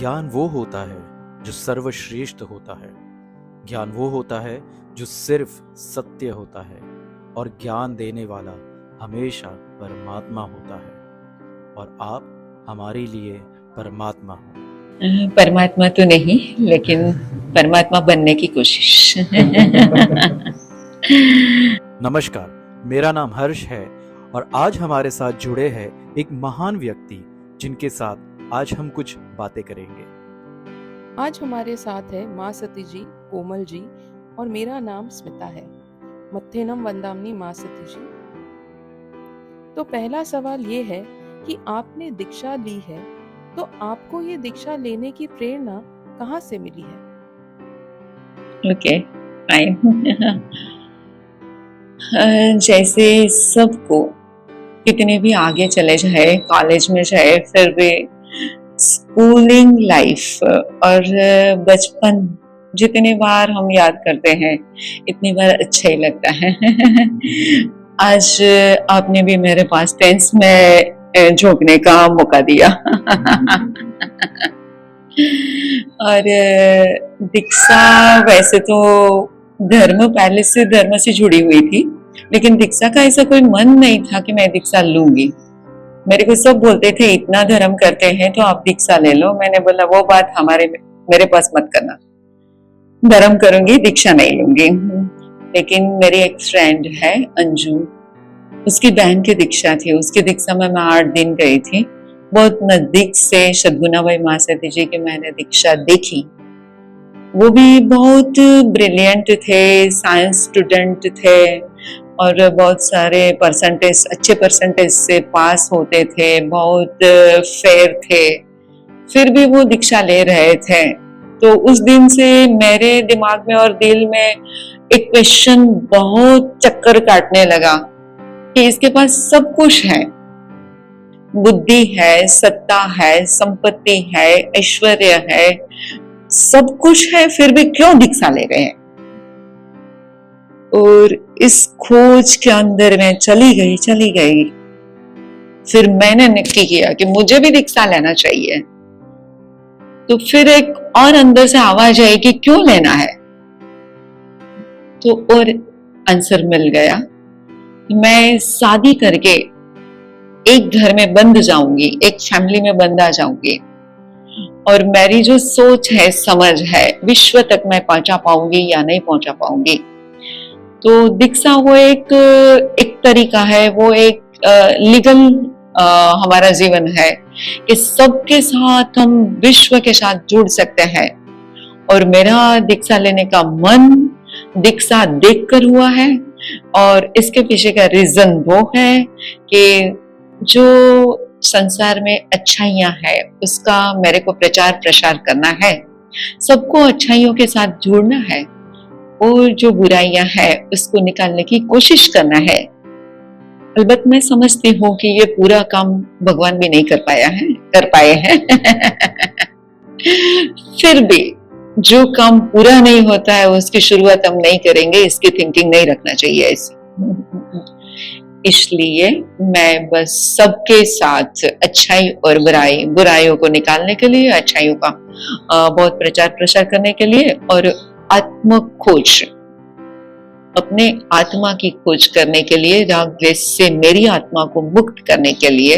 ज्ञान वो होता है जो सर्वश्रेष्ठ होता है। ज्ञान वो होता है जो सिर्फ सत्य होता है, और ज्ञान देने वाला हमेशा परमात्मा होता है, और आप हमारे लिए परमात्मा हो। परमात्मा तो नहीं, लेकिन परमात्मा बनने की कोशिश। नमस्कार, मेरा नाम हर्ष है और आज हमारे साथ जुड़े हैं एक महान व्यक्ति जिनके साथ आज हम कुछ बातें करेंगे। आज हमारे साथ है माँ सती जी, कोमल जी और मेरा नाम स्मिता है। मत्थेनम वंदामनी माँ सती जी। तो पहला सवाल ये है कि आपने दीक्षा ली है, तो आपको ये दीक्षा लेने की प्रेरणा कहाँ से मिली है? Okay, fine. जैसे सबको कितने भी आगे चले जाए, कॉलेज में जाए, फिर भी स्कूलिंग लाइफ और बचपन जितने बार हम याद करते हैं, इतनी बार अच्छा ही लगता है। आज आपने भी मेरे पास टेंस में झोंकने का मौका दिया। और दीक्षा वैसे तो धर्म, पहले से धर्म से जुड़ी हुई थी, लेकिन दीक्षा का ऐसा कोई मन नहीं था कि मैं दीक्षा लूंगी। मेरे को सब बोलते थे इतना धर्म करते हैं तो आप दीक्षा ले लो। मैंने बोला वो बात मेरे पास मत करना, धर्म करूंगी, दीक्षा नहीं लूंगी। लेकिन मेरी एक फ्रेंड है अंजू, उसकी बहन की दीक्षा थी। उसकी दीक्षा में मैं 8 दिन गई थी। बहुत नजदीक से सद्गुणाबाई माँ सती जी की मैंने दीक्षा देखी। वो भी बहुत ब्रिलियंट थे, साइंस स्टूडेंट थे और बहुत सारे अच्छे परसेंटेज से पास होते थे, बहुत फेयर थे, फिर भी वो दीक्षा ले रहे थे। तो उस दिन से मेरे दिमाग में और दिल में एक क्वेश्चन बहुत चक्कर काटने लगा कि इसके पास सब कुछ है, बुद्धि है, सत्ता है, संपत्ति है, ऐश्वर्य है, सब कुछ है, फिर भी क्यों दीक्षा ले रहे हैं। और इस खोज के अंदर में चली गई। फिर मैंने नक्की किया कि मुझे भी दीक्षा लेना चाहिए। तो फिर एक और अंदर से आवाज आई कि क्यों लेना है, तो और आंसर मिल गया। मैं शादी करके एक घर में बंद जाऊंगी, एक फैमिली में बंद आ जाऊंगी, और मेरी जो सोच है, समझ है, विश्व तक मैं पहुंचा पाऊंगी या नहीं पहुंचा पाऊंगी। तो दीक्षा वो एक तरीका है, वो एक लीगल हमारा जीवन है कि सबके साथ हम विश्व के साथ जुड़ सकते हैं। और मेरा दीक्षा लेने का मन दीक्षा देखकर हुआ है, और इसके पीछे का रीजन वो है कि जो संसार में अच्छाइयां है उसका मेरे को प्रचार प्रसार करना है, सबको अच्छाइयों के साथ जोड़ना है, और जो बुराइयां है उसको निकालने की कोशिश करना है। अलबत्त मैं समझती हूँ कि ये पूरा काम भगवान भी नहीं कर पाए हैं। फिर भी जो काम पूरा नहीं होता है उसकी शुरुआत हम नहीं करेंगे, इसकी थिंकिंग नहीं रखना चाहिए ऐसी। इसलिए मैं बस सबके साथ अच्छाई और बुराइयों को निकालने के लिए, अच्छाइयों का बहुत प्रचार प्रसार करने के लिए, और आत्म खोज, अपने आत्मा की खोज करने के लिए, राग द्वेष से मेरी आत्मा को मुक्त करने के लिए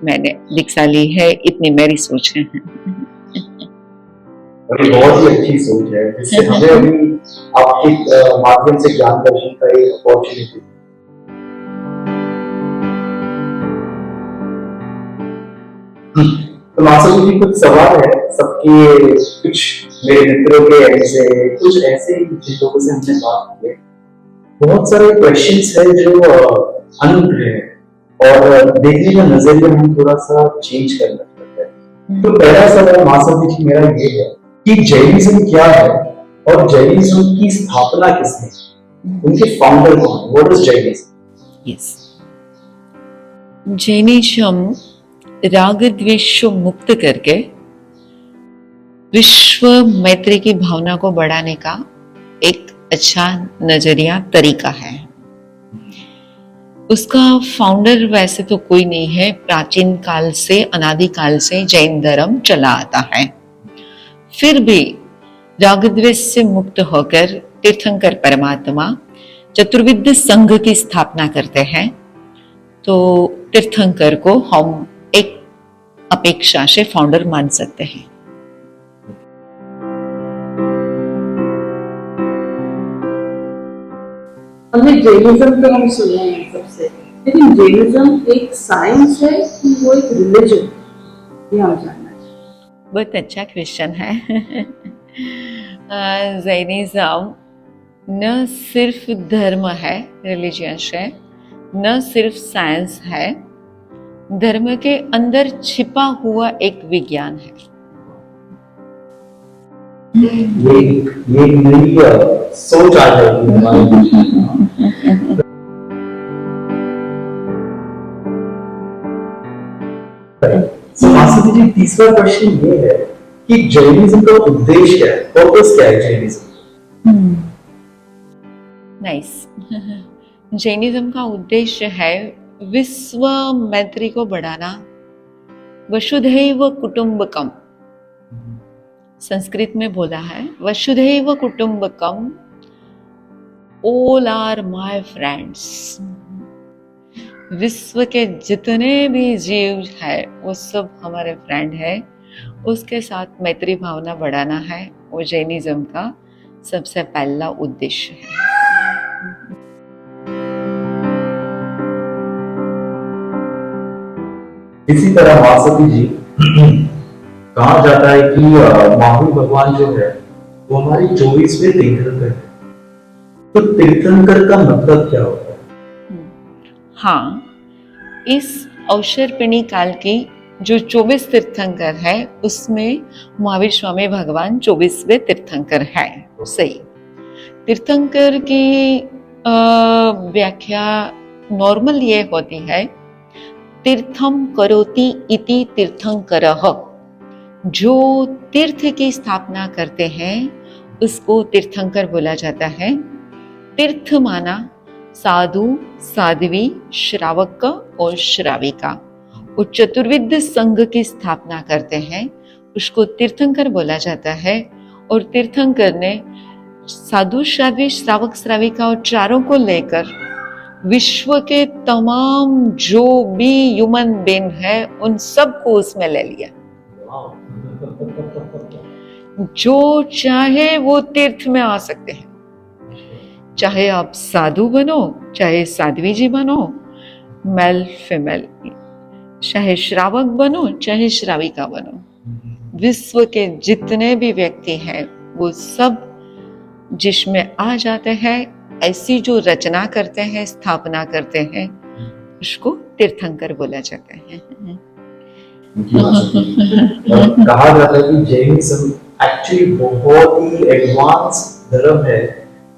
मैंने दीक्षा ली है। इतनी मेरी सोच है। बहुत ही अच्छी सोच है, जिससे हमें अभी आपके माध्यम से ज्ञान दर्शन का एक अपॉर्चुनिटी। तो मासूम जी, कुछ सवाल है सबके, कुछ मेरे मित्रों के ऐसे, कुछ ऐसे जिन लोगों से हमने बात की है, बहुत सारे क्वेश्चंस है जो अनूठे हैं और देखने का नजरिया हम थोड़ा सा चेंज करना चाहते हैं। तो पहला सवाल मासूम जी मेरा ये है कि जैनिज्म क्या है और जैनिज्म की स्थापना किसने की, उनके फाउंडर कौन है, what is Jainism? Yes, Jainism राग द्वेष को मुक्त करके विश्व मैत्री की भावना को बढ़ाने का एक अच्छा नजरिया, तरीका है। उसका फाउंडर वैसे तो कोई नहीं है, प्राचीन काल से, अनादि काल से जैन धर्म चला आता है। फिर भी राग द्वेष से मुक्त होकर तीर्थंकर परमात्मा चतुर्विद संघ की स्थापना करते हैं, तो तीर्थंकर को हम एक अपेक्षा से फाउंडर मान सकते हैं। हमने जैनिज्म तो हम सुने हैं सबसे, लेकिन जैनिज्म एक साइंस है कि वो एक रिलीजन, ये हम जानना चाहिए। बहुत अच्छा क्वेश्चन है। जैनिज्म न सिर्फ धर्म है, रिलीजियन है, न सिर्फ साइंस है, धर्म के अंदर छिपा हुआ एक विज्ञान है। ये नई सोच आ जाएगी हमारी। So, मास्टर जी, तीसरा क्वेश्चन ये है कि जैनिज्म का उद्देश्य क्या है, पर्पस क्या है जैनिज्म? नाइस। जैनिज्म का उद्देश्य है विश्व मैत्री को बढ़ाना, वसुधैव कुटुंबकम, संस्कृत में बोला है वसुधैव कुटुंबकम, ऑल आर माय फ्रेंड्स। विश्व के जितने भी जीव है वो सब हमारे फ्रेंड है, उसके साथ मैत्री भावना बढ़ाना है, वो जैनिज्म का सबसे पहला उद्देश्य है। इसी तरह मास्टर जी कहा जाता है कि महावीर भगवान जो है वो हमारे 24वें तीर्थंकर है, तो तीर्थंकर का मतलब क्या होता है? हाँ, इस अवसरपिणी काल की जो 24 तीर्थंकर है उसमें महावीर स्वामी भगवान 24वें तीर्थंकर है। सही। तीर्थंकर की व्याख्या नॉर्मल ये होती है, तीर्थम करोति इति तीर्थंकरः, जो तीर्थ की स्थापना करते हैं उसको तीर्थंकर बोला जाता है। तीर्थ माना साधु, साध्वी, श्रावक और श्राविका, वो चतुर्विद संघ की स्थापना करते हैं, उसको तीर्थंकर बोला जाता है। और तीर्थंकर ने साधु, साध्वी, श्रावक, श्राविका और चारों को लेकर विश्व के तमाम जो भी ह्यूमन बीइंग है उन सबको उसमें ले लिया। जो चाहे वो तीर्थ में आ सकते हैं, चाहे आप साधु बनो, चाहे साध्वी जी बनो, मेल फीमेल, चाहे श्रावक बनो, चाहे श्राविका बनो, विश्व के जितने भी व्यक्ति हैं वो सब जिसमें आ जाते हैं, ऐसी जो रचना करते हैं, स्थापना करते हैं, उसको तीर्थंकर बोला जाता है। कहा जाता है कि जैनिज्म एक्चुअली बहुत ही एडवांस धर्म है।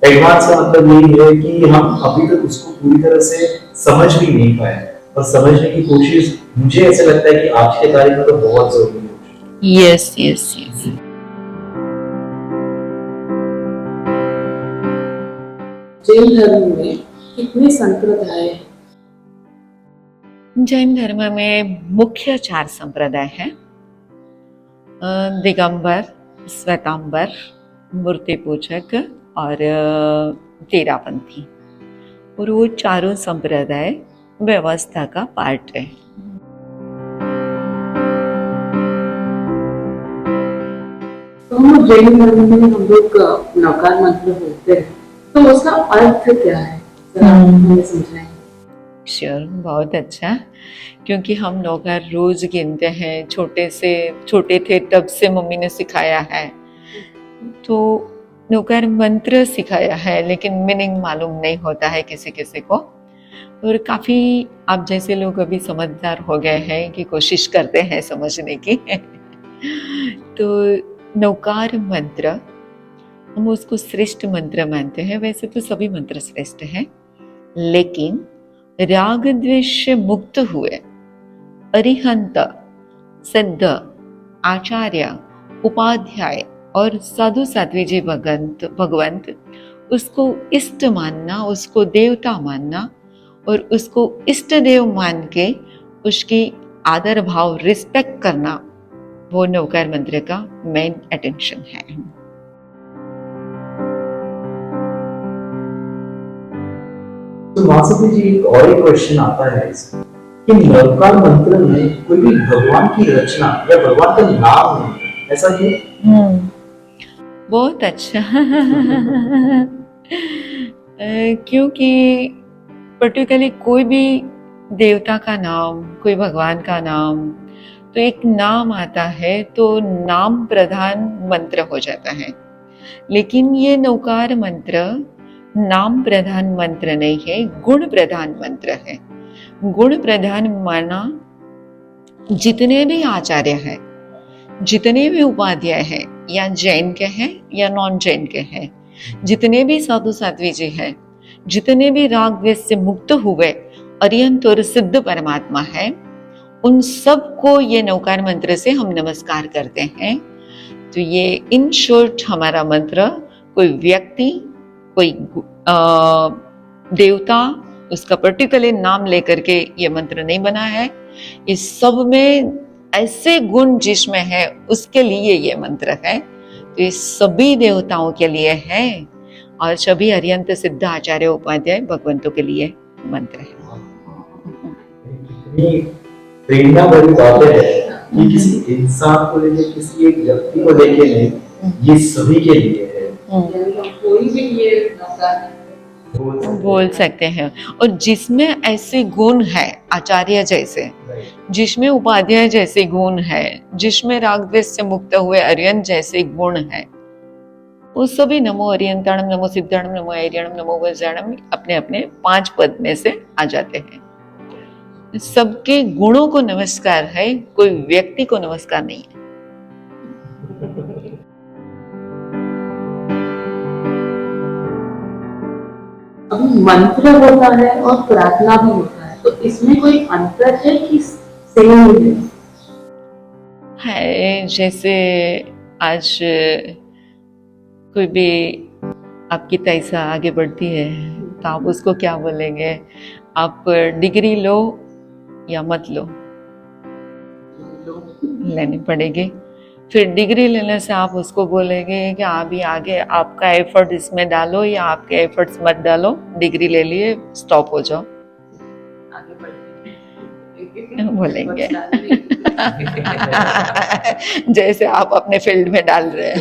एडवांस का मतलब यही है कि हम अभी तक उसको पूरी तरह से समझ भी नहीं पाए, और समझने की कोशिश मुझे ऐसा लगता है कि आज के तारीख में तो बहुत जरूरी है। Yes yes yes. जैन धर्म में कितने संप्रदाय हैं? जैन धर्म में मुख्य 4 संप्रदाय हैं, दिगंबर, श्वेतांबर, मूर्ति पूजक और तेरापंथी। और वो चारों संप्रदाय व्यवस्था का पार्ट है। तो हम जैन धर्म में हम लोग नकार मंत्र बोलते हैं, तो उसका अर्थ क्या है, जरा हमें समझाएं। श्योर, बहुत अच्छा, क्योंकि हम नौकर रोज गिनते हैं, छोटे थे तब से मम्मी ने सिखाया है, तो नौकर मंत्र सिखाया है, लेकिन मीनिंग मालूम नहीं होता है किसी किसी को। और काफी आप जैसे लोग अभी समझदार हो गए हैं कि कोशिश करते हैं समझने की। तो नौकार मंत्र हम उसको श्रेष्ठ मंत्र मानते हैं। वैसे तो सभी मंत्र श्रेष्ठ हैं, लेकिन राग द्वेष से मुक्त हुए अरिहंत, सिद्ध, आचार्य, उपाध्याय और साधु साध्वी जी भगवंत उसको इष्ट मानना, उसको देवता मानना और उसको इष्ट देव मान के उसकी आदर भाव, रिस्पेक्ट करना, वो नवकार मंत्र का मेन अटेंशन है। तो मासती जी, एक और एक क्वेश्चन आता है इसमें कि नवकार मंत्र में कोई भी भगवान की रचना या भगवान का नाम नहीं, ऐसा क्यों? बहुत अच्छा। क्योंकि पर्टिकुलरली कोई भी देवता का नाम, कोई भगवान का नाम, तो एक नाम आता है तो नाम प्रधान मंत्र हो जाता है। लेकिन ये नवकार मंत्र नाम प्रधान मंत्र नहीं है, गुण प्रधान मंत्र है। गुण प्रधान माना जितने भी आचार्य हैं, जितने भी उपाध्याय हैं, या जैन के हैं या नॉन जैन के हैं, जितने भी साधु साध्वी जी हैं, जितने भी राग द्वेष से मुक्त हुए अरिहंत और सिद्ध परमात्मा है, उन सबको ये नवकार मंत्र से हम नमस्कार करते हैं। तो ये इन शॉर्ट हमारा मंत्र कोई व्यक्ति, कोई देवता, उसका पर्टिकुलर नाम लेकर के ये मंत्र नहीं बना है। इस सब में ऐसे गुण जिसमें है उसके लिए ये मंत्र है। तो ये सभी देवताओं के लिए है और सभी अरिहंत सिद्ध आचार्य उपाध्याय भगवंतों के लिए मंत्र है। प्रेरणा भरी बातें है कि किसी इंसान को लेके, किसी एक व्यक्ति को लेके नहीं, ये सभी के लिए है। कोई भी ये नवकार बोल सकते हैं। और जिसमें ऐसे गुण है आचार्य जैसे, जिसमें उपाध्याय जैसे गुण है, जिसमें राग द्वेष से मुक्त हुए अरिहंत जैसे गुण है, वो सभी नमो अरिहंताणम, नमो सिद्धाणम, नमो ऐर्यणम, नमो वज्राणम अपने अपने 5 पद में से आ जाते हैं। सबके गुणों को नमस्कार है, कोई व्यक्ति को नमस्कार नहीं है। अभी मंत्र होता है और प्रार्थना भी होता है, तो इसमें कोई अंतर है कि सेम है? जैसे आज कोई भी आपकी तैसा आगे बढ़ती है तो आप उसको क्या बोलेंगे? आप डिग्री लो या मत लो, लेनी पड़ेगी। फिर डिग्री लेने से आप उसको बोलेंगे कि अभी आगे आपका एफर्ट इसमें डालो या आपके एफर्ट्स मत डालो, डिग्री ले लिए, स्टॉप हो जाओ, बोलेंगे। जैसे आप अपने फील्ड में डाल रहे हैं।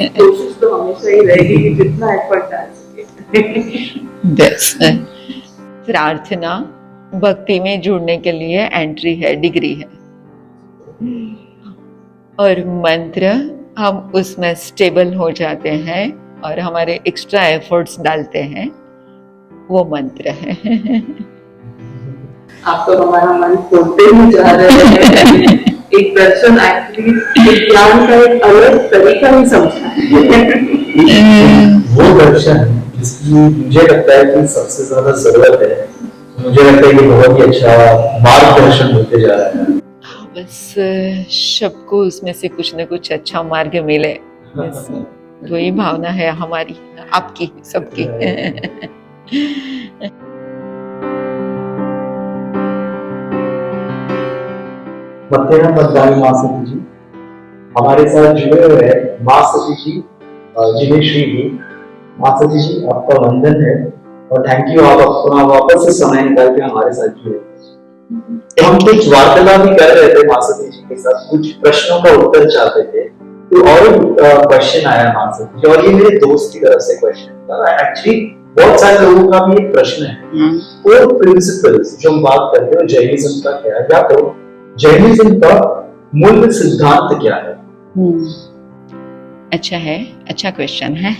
कोशिश तो हमेशा ही रहेगी कि जितना एफर्ट डाल सके। प्रार्थना भक्ति में जुड़ने के लिए एंट्री है, डिग्री है। और मंत्र हम उसमें स्टेबल हो जाते हैं और हमारे एक्स्ट्रा एफर्ट्स डालते हैं, वो मंत्र है। आप तो हमारा मन खोलते ही जा रहे हैं। एक दर्शन एक्चुअली विज्ञान का एक अलग तरीका ही समझा है। वो दर्शन जिसकी मुझे लगता है कि सबसे ज्यादा जरूरत है, मुझे लगता है कि बहुत ही अच्छा मार्गदर्शन होते जा रहा है। बस सबको उसमें से कुछ न कुछ अच्छा मार्ग मिले, बस वही भावना है हमारी, आपकी, सबकी। मत्तेनम वंदामि मां सती जी हमारे साथ जुड़े हुए हैं। मां सती जी, जिनेश्री जी, मां सती जी आपका वंदन है और थैंक यू, आप अपना वापस से समय निकाल के हमारे साथ जुड़े। तो हम कुछ वार्तालाप भी कर रहे थे मां सती जी के साथ, कुछ प्रश्नों का उत्तर चाहते थे। तो और क्वेश्चन आया मां सती जी, और ये मेरे दोस्त की तरफ से क्वेश्चन था। एक्चुअली बहुत सारे लोगों का भी एक प्रश्न है, कोर प्रिंसिपल्स जो हम बात करते हैं जैनिज्म का क्या है, या तो जैनिज्म का मूल सिद्धांत क्या है? अच्छा है, अच्छा क्वेश्चन है।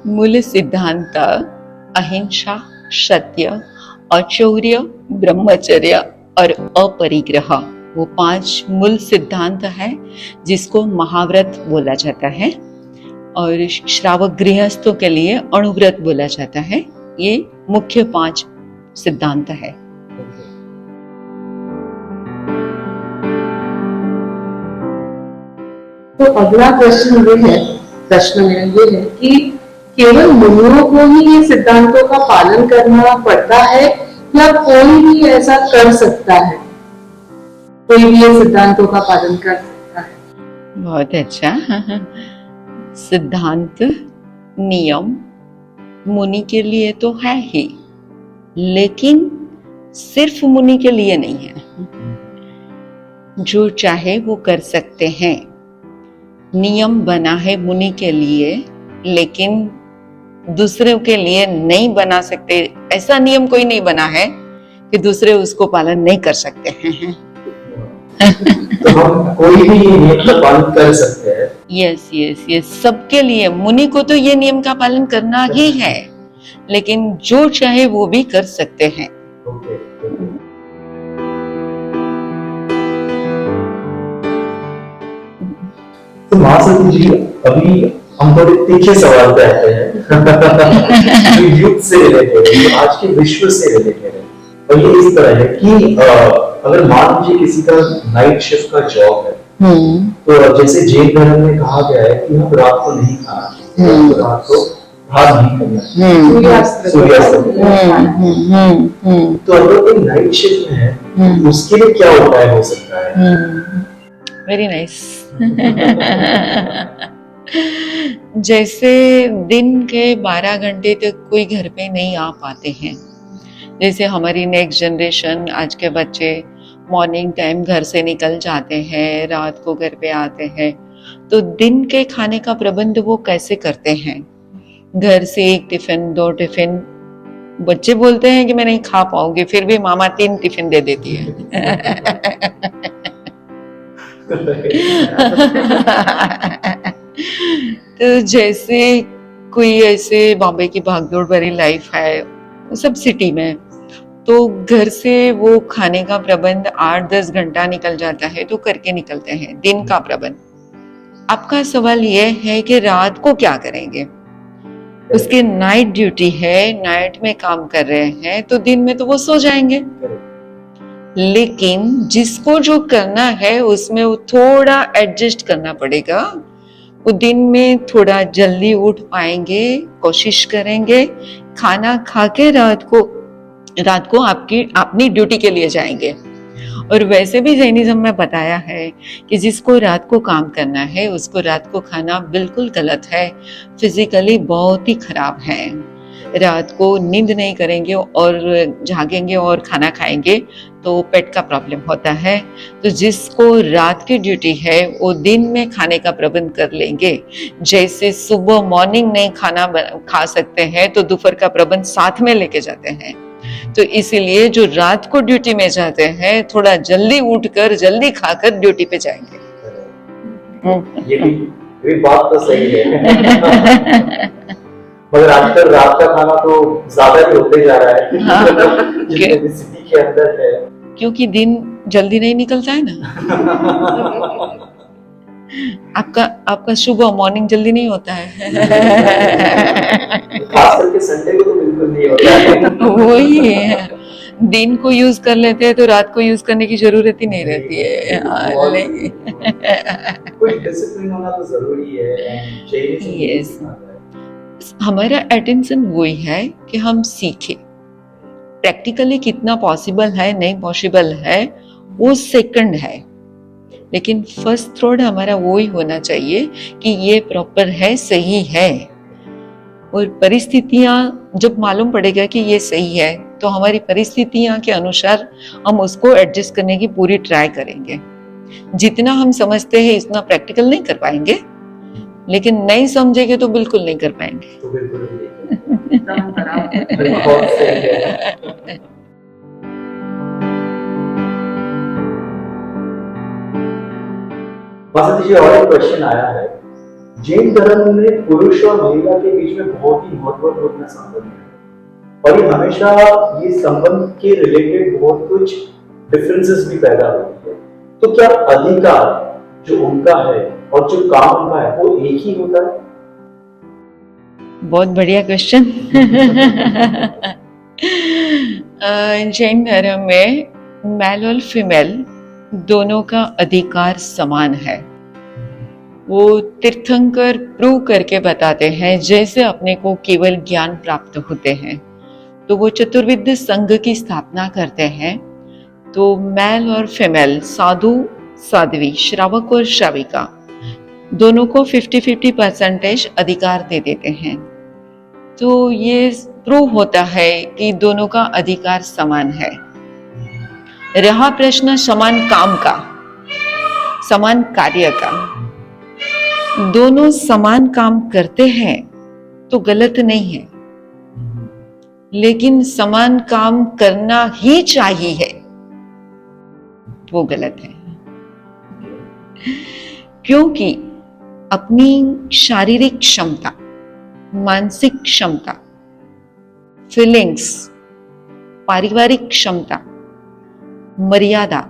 मूल सिद्धांत अहिंसा, सत्य, औचौर्य, ब्रह्मचर्य और अपरिग्रह, वो 5 मूल सिद्धांत है जिसको महाव्रत बोला जाता है और श्रावक गृहस्थों के लिए अणुव्रत बोला जाता है। ये मुख्य 5 सिद्धांत है। तो अगला प्रश्न मेरा ये है कि केवल मुनियों को ही ये सिद्धांतों का पालन करना पड़ता है या कोई भी ऐसा कर सकता है? कोई भी ये सिद्धांतों का पालन कर सकता है? बहुत अच्छा। सिद्धांत, नियम मुनि के लिए तो है ही, लेकिन सिर्फ मुनि के लिए नहीं है। जो चाहे वो कर सकते हैं। नियम बना है मुनि के लिए, लेकिन दूसरों के लिए नहीं बना सकते। ऐसा नियम कोई नहीं बना है कि दूसरे उसको पालन नहीं कर सकते हैं। तो हम कोई भी नियम का पालन कर सकते हैं। यस यस यस, सबके लिए। मुनि को तो ये नियम का पालन करना ही है, लेकिन जो चाहे वो भी कर सकते हैं। ओके। तो महासती जी, अभी हम थोड़े तीखे सवाल पे आते हैं जो युग से रिलेटेड है, जो आज के विश्व से रिलेटेड है। और ये इस तरह है कि अगर मान लीजिए किसी का नाइट शिफ्ट का जॉब है, तो जैसे जैन धर्म में कहा गया है कि हम रात को नहीं खाना चाहिए, तो रात को भात नहीं करना चाहिए, सूर्यास्त। तो अगर कोई नाइट शिफ्ट में है, तो उसके लिए क्या उपाय हो सकता है? Very nice. जैसे दिन के 12 घंटे तक कोई घर पे नहीं आ पाते हैं, जैसे हमारी नेक्स्ट जनरेशन, आज के बच्चे मॉर्निंग टाइम घर से निकल जाते हैं, रात को घर पे आते हैं, तो दिन के खाने का प्रबंध वो कैसे करते हैं? घर से 1 टिफिन 2 टिफिन, बच्चे बोलते हैं कि मैं नहीं खा पाऊंगी, फिर भी मामा 3 टिफिन दे देती है। तो जैसे कोई ऐसे बॉम्बे की भागदौड़ भरी लाइफ है, सब सिटी में, तो घर से वो खाने का प्रबंध 8-10 घंटा निकल जाता है, तो करके निकलते हैं दिन का प्रबंध। आपका सवाल यह है कि रात को क्या करेंगे? उसके नाइट ड्यूटी है, नाइट में काम कर रहे हैं, तो दिन में तो वो सो जाएंगे। लेकिन जिसको जो करना है उसमें वो थोड़ा एडजस्ट करना पड़ेगा। वो दिन में थोड़ा जल्दी उठ पाएंगे, कोशिश करेंगे, खाना खा के रात को आपकी अपनी ड्यूटी के लिए जाएंगे। और वैसे भी जैनिज्म में बताया है कि जिसको रात को काम करना है उसको रात को खाना बिल्कुल गलत है, फिजिकली बहुत ही खराब है। रात को नींद नहीं करेंगे और जागेंगे और खाना खाएंगे तो पेट का प्रॉब्लम होता है। तो जिसको रात की ड्यूटी है वो दिन में खाने का प्रबंध कर लेंगे। जैसे सुबह मॉर्निंग नहीं खाना खा सकते हैं तो दोपहर का प्रबंध साथ में लेके जाते हैं। तो इसीलिए जो रात को ड्यूटी में जाते हैं थोड़ा जल्दी उठकर जल्दी खाकर ड्यूटी पे जाएंगे। ये बात तो सही है। मगर आजकल रात का खाना तो ज्यादा ही होते जा रहा है। हाँ, जितने सिटी के अंदर है, क्योंकि दिन जल्दी नहीं निकलता है ना। आपका सुबह मॉर्निंग जल्दी नहीं होता है। खास करके संडे को तो बिल्कुल नहीं होता है। वही है, दिन को यूज कर लेते हैं तो रात को यूज करने की जरूरत ही नहीं रहती है। कोई डिसिप्लिन होना तो जरूरी है। यस, हमारा अटेंशन वही है कि हम सीखें। प्रैक्टिकली कितना पॉसिबल है नहीं पॉसिबल है वो सेकंड है, लेकिन फर्स्ट थॉट हमारा वो ही होना चाहिए कि ये प्रॉपर है, सही है। और परिस्थितियां जब मालूम पड़ेगा कि ये सही है तो हमारी परिस्थितियां के अनुसार हम उसको एडजस्ट करने की पूरी ट्राई करेंगे। जितना हम समझते हैं इतना प्रैक्टिकल नहीं कर पाएंगे, लेकिन नहीं समझेंगे तो बिल्कुल नहीं कर पाएंगे। तो बिल्कुल बहुत सही है। मास्टर जी, और एक क्वेश्चन आया है। जैन धर्म में पुरुष और महिला के बीच में बहुत ही महत्वपूर्ण संबंध है और ये हमेशा ये संबंध के रिलेटेड बहुत कुछ डिफरेंसेस भी पैदा होती है। तो क्या अधिकार जो उनका है और जो काम उनका है वो एक ही होता है? बहुत बढ़िया क्वेश्चन। जैन धर्म में मेल और फीमेल दोनों का अधिकार समान है। वो तीर्थंकर प्रूव करके बताते हैं, जैसे अपने को केवल ज्ञान प्राप्त होते हैं तो वो चतुर्विद संघ की स्थापना करते हैं। तो मेल और फीमेल, साधु साध्वी, श्रावक और श्राविका, दोनों को 50-50% अधिकार दे देते हैं। तो ये प्रूव होता है कि दोनों का अधिकार समान है। रहा प्रश्न समान काम का, समान कार्य का, दोनों समान काम करते हैं तो गलत नहीं है, लेकिन समान काम करना ही चाहिए वो गलत है। क्योंकि अपनी शारीरिक क्षमता, मानसिक क्षमता, फीलिंग्स, पारिवारिक क्षमता, मर्यादा,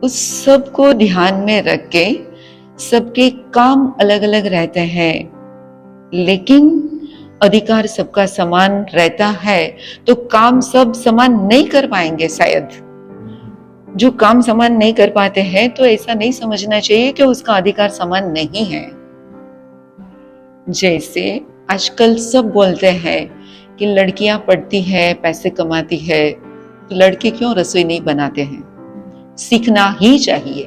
उस सब को ध्यान में रख के सबके काम अलग अलग रहते हैं, लेकिन अधिकार सबका समान रहता है। तो काम सब समान नहीं कर पाएंगे शायद। जो काम समान नहीं कर पाते हैं तो ऐसा नहीं समझना चाहिए कि उसका अधिकार समान नहीं है। जैसे आजकल सब बोलते हैं कि लड़कियां पढ़ती है, पैसे कमाती है, तो लड़के क्यों रसोई नहीं बनाते हैं? सीखना ही चाहिए।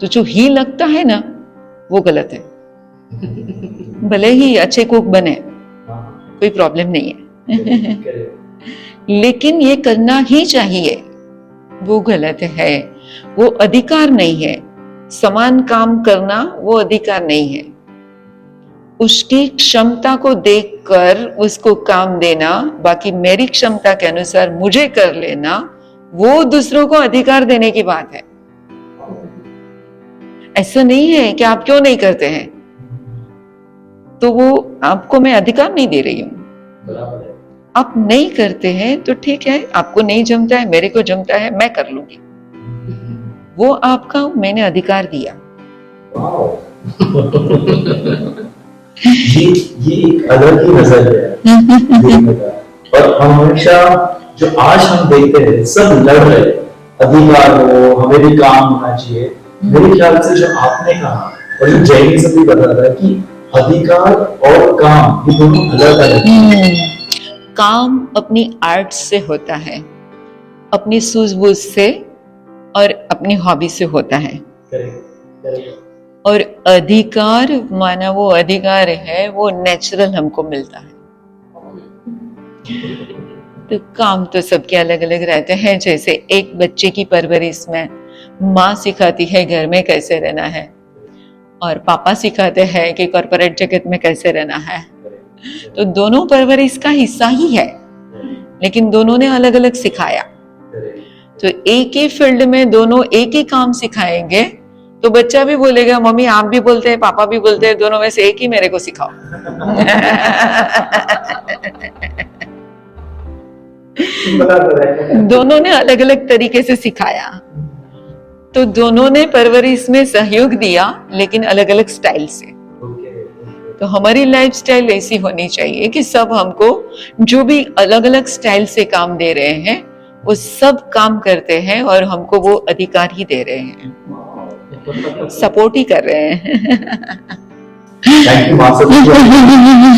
तो जो ही लगता है ना, वो गलत है। भले ही अच्छे कुक बने, कोई प्रॉब्लम नहीं है, लेकिन ये करना ही चाहिए, वो गलत है। वो अधिकार नहीं है। समान काम करना वो अधिकार नहीं है। उसकी क्षमता को देखकर उसको काम देना, बाकी मेरी क्षमता के अनुसार मुझे कर लेना, वो दूसरों को अधिकार देने की बात है। ऐसा नहीं है कि आप क्यों नहीं करते हैं, तो वो आपको मैं अधिकार नहीं दे रही हूं। आप नहीं करते हैं तो ठीक है, आपको नहीं जमता है, मेरे को जमता है, मैं कर लूंगी। वो आपका मैंने अधिकार दिया। ये एक अलग ही नजरिया है। और हमेशा जो आज हम देखते हैं सब लड़ रहे, अधिकार हो, हमें भी काम होना चाहिए। मेरे ख्याल से जो आपने कहा और जो जैनी से भी बता रहा है कि अधिकार और काम ये दोनों अलग अलग हैं। काम अपनी आर्ट से होता है, अपनी सूझबूझ से और अपनी हॉबी से होता है। और अधिकार माना वो अधिकार है, वो नेचुरल हमको मिलता है। तो काम तो सबके अलग अलग रहते हैं। जैसे एक बच्चे की परवरिश में माँ सिखाती है घर में कैसे रहना है, और पापा सिखाते हैं कि कॉर्पोरेट जगत में कैसे रहना है। तो दोनों परवरिश का हिस्सा ही है, लेकिन दोनों ने अलग अलग सिखाया। तो एक ही फील्ड में दोनों एक ही काम सिखाएंगे तो बच्चा भी बोलेगा मम्मी आप भी बोलते हैं, पापा भी बोलते हैं, दोनों में से एक ही मेरे को सिखाओ। दोनों ने अलग अलग तरीके से सिखाया, तो दोनों ने परवरिश में सहयोग दिया, लेकिन अलग अलग स्टाइल से। तो हमारी लाइफस्टाइल ऐसी होनी चाहिए कि सब हमको जो भी अलग अलग स्टाइल से काम दे रहे हैं वो सब काम करते हैं और हमको वो अधिकार ही दे रहे हैं, सपोर्ट ही कर रहे हैं। थैंक यू मास्टर जी।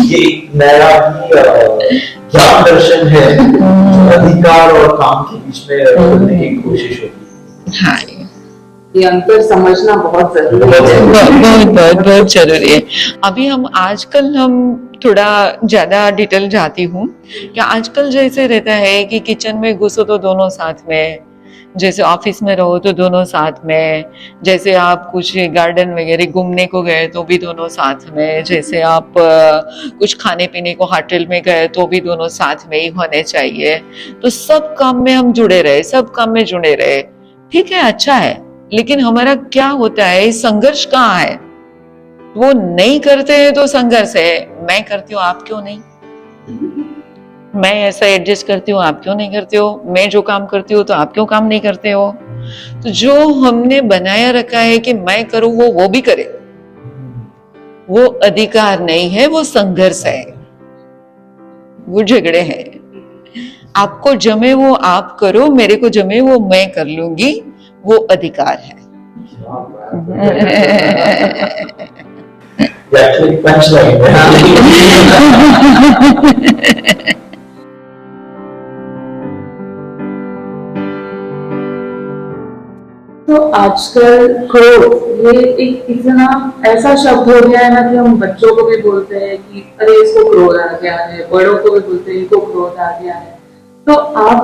ये एक नया ज्ञान दर्शन है, अधिकार और काम के बीच में करने की कोशिश होती है। हाँ, ये अंतर समझना बहुत जरूरी है, बहुत जरूरी है। अभी आजकल हम थोड़ा ज्यादा डिटेल जाती हूँ कि आजकल जैसे रहता है कि किचन में घुसो तो दोनों साथ में, जैसे ऑफिस में रहो तो दोनों साथ में, जैसे आप कुछ गार्डन वगैरह घूमने को गए तो भी दोनों साथ में, जैसे आप कुछ खाने पीने को होटल में गए तो भी दोनों साथ में ही होने चाहिए। तो सब काम में हम जुड़े रहे, सब काम में जुड़े रहे, ठीक है, अच्छा है। लेकिन हमारा क्या होता है, संघर्ष कहाँ है? वो नहीं करते हैं तो संघर्ष है, मैं करती हूँ आप क्यों नहीं, मैं ऐसा एडजस्ट करती हूँ आप क्यों नहीं करते हो, मैं जो काम करती हूँ तो आप क्यों काम नहीं करते हो। तो जो हमने बनाया रखा है कि मैं करूँ वो भी करे, वो अधिकार नहीं है, वो संघर्ष है, वो झगड़े हैं। आपको जमे वो आप करो, मेरे को जमे वो मैं कर लूंगी, वो अधिकार है। तो आजकल क्रोध ये एक इतना ऐसा शब्द हो गया है ना कि हम बच्चों को भी बोलते हैं कि अरे इसको क्रोध आ गया है, बड़ों को भी बोलते हैं इनको क्रोध आ गया है। तो आप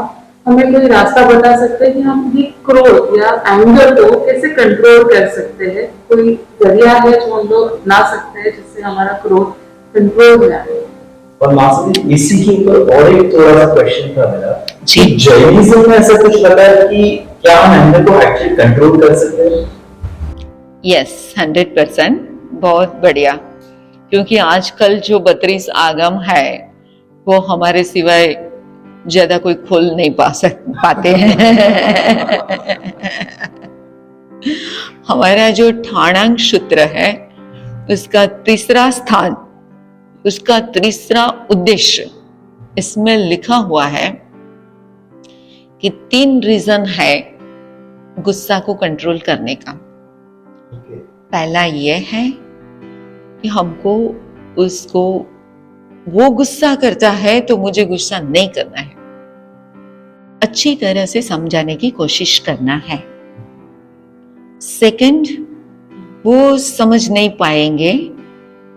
हमें कोई रास्ता बता सकते हैं कि हम ये क्रोध या एंगर को कैसे कंट्रोल कर सकते हैं? कोई जरिया है जो हम लोग अपना सकते हैं जिससे हमारा क्रोध कंट्रोल हो जाए? और मास्टर इसी के ऊपर और एक थोड़ा सा क्वेश्चन था मेरा जी। कि जैनिज्म में ऐसा कुछ लगा है कि क्या हम एंगर को एक्चुअली कंट्रोल कर सकते हैं? यस, 100%। बहुत बढ़िया, क्योंकि आजकल जो 32 आगम है वो हमारे सिवाय ज्यादा कोई खोल नहीं पाते हैं। हमारा जो ठाणांग सूत्र है उसका तीसरा स्थान, उसका तीसरा उद्देश्य, इसमें लिखा हुआ है कि 3 रीजन है गुस्सा को कंट्रोल करने का। पहला ये है कि हमको उसको, वो गुस्सा करता है तो मुझे गुस्सा नहीं करना है, अच्छी तरह से समझाने की कोशिश करना है। सेकंड, वो समझ नहीं पाएंगे,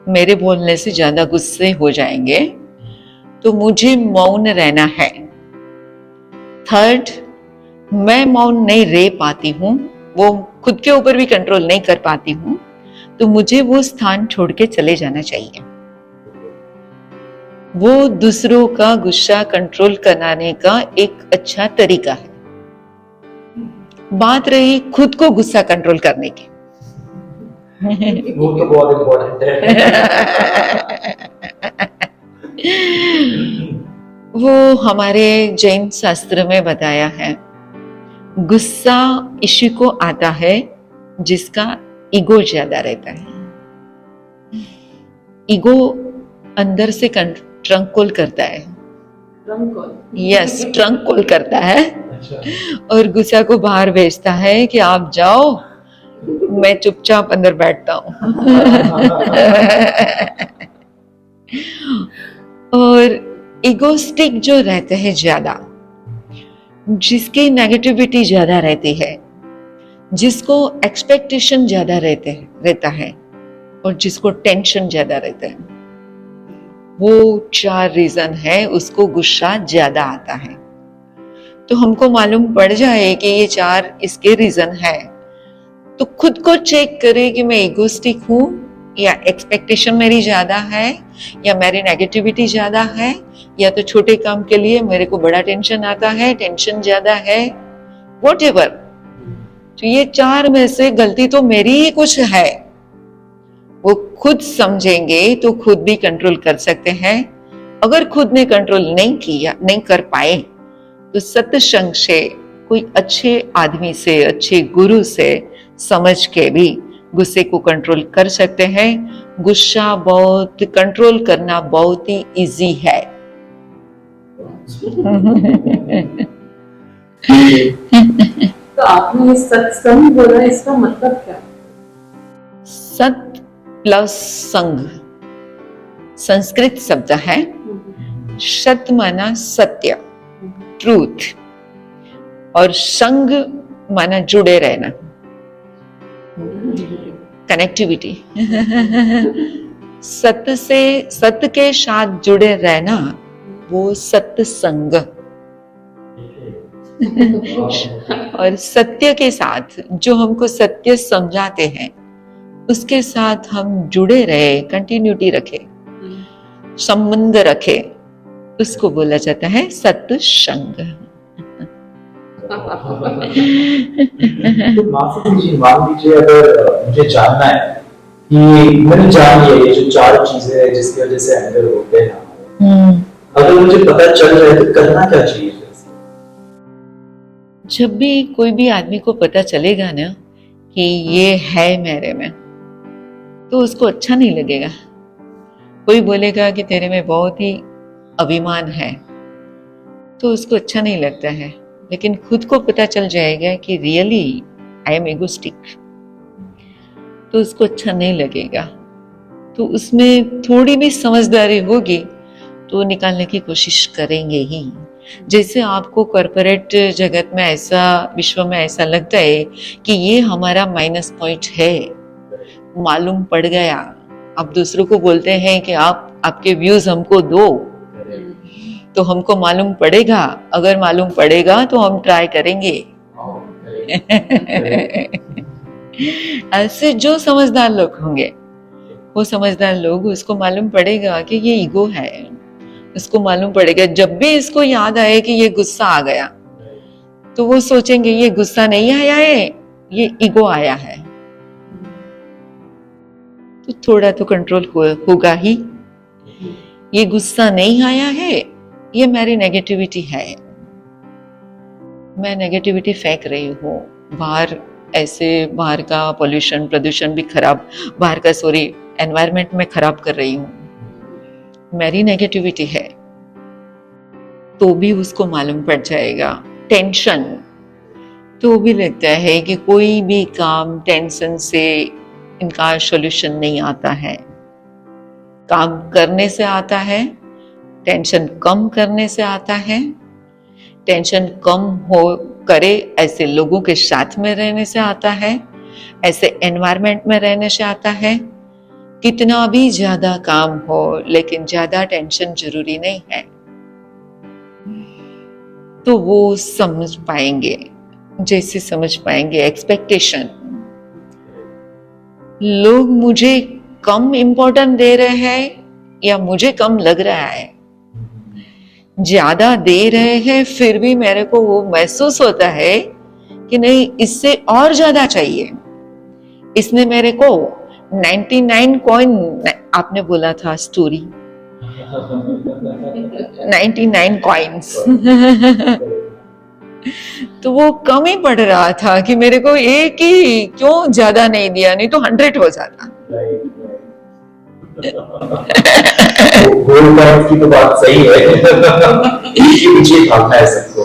मेरे बोलने से ज्यादा गुस्से हो जाएंगे, तो मुझे मौन रहना है। थर्ड, मैं मौन नहीं रह पाती हूँ, वो खुद के ऊपर भी कंट्रोल नहीं कर पाती हूँ, तो मुझे वो स्थान छोड़ के चले जाना चाहिए। वो दूसरों का गुस्सा कंट्रोल कराने का एक अच्छा तरीका है। बात रही खुद को गुस्सा कंट्रोल करने की, वो तो बहुत इम्पोर्टेंट है। वो हमारे जैन शास्त्र में बताया है, गुस्सा इसी को आता है जिसका ईगो ज्यादा रहता है। ईगो अंदर से ट्रंकोल करता है। यस, ट्रंकोल करता है और गुस्सा को बाहर भेजता है कि आप जाओ, मैं चुपचाप अंदर बैठता हूं। और इगोस्टिक जो रहते हैं ज्यादा, जिसकी नेगेटिविटी ज्यादा रहती है, जिसको एक्सपेक्टेशन ज्यादा रहता है और जिसको टेंशन ज्यादा रहता है, वो 4 रीजन है उसको गुस्सा ज्यादा आता है। तो हमको मालूम पड़ जाए कि ये 4 इसके रीजन है, तो खुद को चेक करे कि मैं इगोस्टिक हूं या एक्सपेक्टेशन मेरी ज्यादा है, या मेरी नेगेटिविटी ज्यादा है, या तो छोटे काम के लिए मेरे को बड़ा टेंशन आता है, टेंशन ज्यादा है, व्हाटएवर। तो ये 4 में से गलती तो मेरी ही कुछ है, वो खुद समझेंगे तो खुद भी कंट्रोल कर सकते हैं। अगर खुद ने कंट्रोल नहीं कर पाए, तो सत्संग से, कोई अच्छे आदमी से, अच्छे गुरु से समझ के भी गुस्से को कंट्रोल कर सकते हैं। गुस्सा बहुत कंट्रोल करना बहुत ही इजी है। तो आपने ये सत्संग बोला, इसका मतलब क्या? सत प्लस संग संस्कृत शब्द है। सत माना सत्य, ट्रूथ, और संग माना जुड़े रहना, कनेक्टिविटी। सत्य के साथ जुड़े रहना, वो सत्संग। और सत्य के साथ जो हमको सत्य समझाते हैं उसके साथ हम जुड़े रहे, कंटिन्यूटी रखे, संबंध रखे, उसको बोला जाता है सत्संग। तो माफी दीजिए, मान लीजिए अगर मुझे जानना है कि मैंने जान लिया ये जो 4 चीजें हैं जिसकी वजह से एंगर होते हैं, अगर मुझे पता चल रहा है तो करना क्या चाहिए? जब भी कोई भी आदमी को पता चलेगा ना कि ये है मेरे में, तो उसको अच्छा नहीं लगेगा। कोई बोलेगा कि तेरे में बहुत ही अभिमान है, तो उसको अच्छा नहीं लगता है। लेकिन खुद को पता चल जाएगा कि रियली आई एम एगोस्टिक, तो उसको अच्छा नहीं लगेगा। तो उसमें थोड़ी भी समझदारी होगी तो निकालने की कोशिश करेंगे ही। जैसे आपको कॉर्पोरेट जगत में ऐसा, विश्व में ऐसा लगता है कि ये हमारा माइनस पॉइंट है, मालूम पड़ गया, आप दूसरों को बोलते हैं कि आप आपके व्यूज हमको दो, तो हमको मालूम पड़ेगा, अगर मालूम पड़ेगा तो हम ट्राई करेंगे। ऐसे जो समझदार लोग होंगे, वो समझदार लोग, उसको मालूम पड़ेगा कि ये ईगो है, उसको मालूम पड़ेगा। जब भी इसको याद आए कि ये गुस्सा आ गया, तो वो सोचेंगे ये गुस्सा नहीं आया है, ये ईगो आया है। तो थोड़ा तो कंट्रोल होगा ही। ये गुस्सा नहीं आया है, ये मेरी नेगेटिविटी है, मैं नेगेटिविटी फेंक रही हूँ बाहर। ऐसे बाहर का पॉल्यूशन, प्रदूषण भी खराब, बाहर का एनवायरनमेंट में खराब कर रही हूँ, मेरी नेगेटिविटी है। तो भी उसको मालूम पड़ जाएगा। टेंशन तो भी लगता है कि कोई भी काम टेंशन से इनका सॉल्यूशन नहीं आता है, काम करने से आता है, टेंशन कम करने से आता है, टेंशन कम हो करे ऐसे लोगों के साथ में रहने से आता है, ऐसे एनवायरनमेंट में रहने से आता है। कितना भी ज्यादा काम हो लेकिन ज्यादा टेंशन जरूरी नहीं है। तो वो समझ पाएंगे, जैसे समझ पाएंगे एक्सपेक्टेशन। लोग मुझे कम इंपॉर्टेंट दे रहे हैं या मुझे कम लग रहा है, ज्यादा दे रहे हैं फिर भी मेरे को वो महसूस होता है कि नहीं, इससे और ज्यादा चाहिए। इसने मेरे को 99 कॉइन, आपने बोला था स्टोरी 99 कॉइन्स तो वो कम ही पड़ रहा था कि मेरे को एक ही क्यों ज्यादा नहीं दिया, नहीं तो 100 हो जाता। गोल्ड कॉइन की तो बात सही है। इसके पीछे भागना है सबको।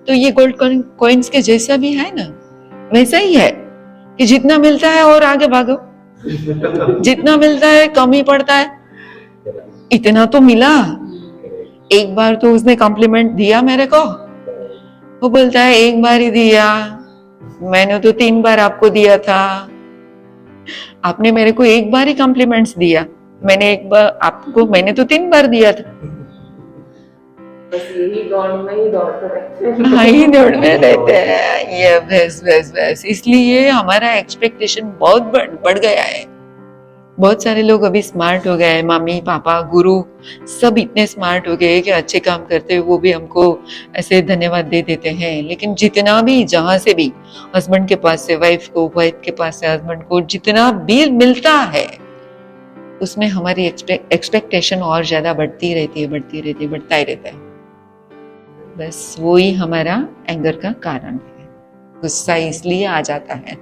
तो ये गोल्ड कॉइन्स के जैसा भी है ना, वैसा ही है कि जितना मिलता है और आगे भागो, जितना मिलता है कम ही पड़ता है। इतना तो मिला, एक बार तो उसने कॉम्प्लीमेंट दिया मेरे को, वो बोलता है एक बार ही दिया, मैंने तो 3 बार आपको दिया था, आपने मेरे को एक बार ही कॉम्प्लीमेंट्स दिया, मैंने एक बार आपको, मैंने तो 3 बार दिया था। बस यही दौड़ में ही दौड़ते रहते हैं। हाँ, ही दौड़ में रहते हैं ये, बस इसलिए हमारा एक्सपेक्टेशन बहुत बढ़ गया है। बहुत सारे लोग अभी स्मार्ट हो गए, मम्मी पापा गुरु सब इतने स्मार्ट हो गए कि अच्छे काम करते हुए वो भी हमको ऐसे धन्यवाद दे देते हैं। लेकिन जितना भी, जहां से भी, हस्बैंड के पास से वाइफ को, वाइफ के पास से हस्बैंड को जितना भी मिलता है, उसमें हमारी एक्सपेक्टेशन और ज्यादा बढ़ती रहती है, बढ़ता ही रहता है। बस वही हमारा एंगर का कारण है, गुस्सा इसलिए आ जाता है।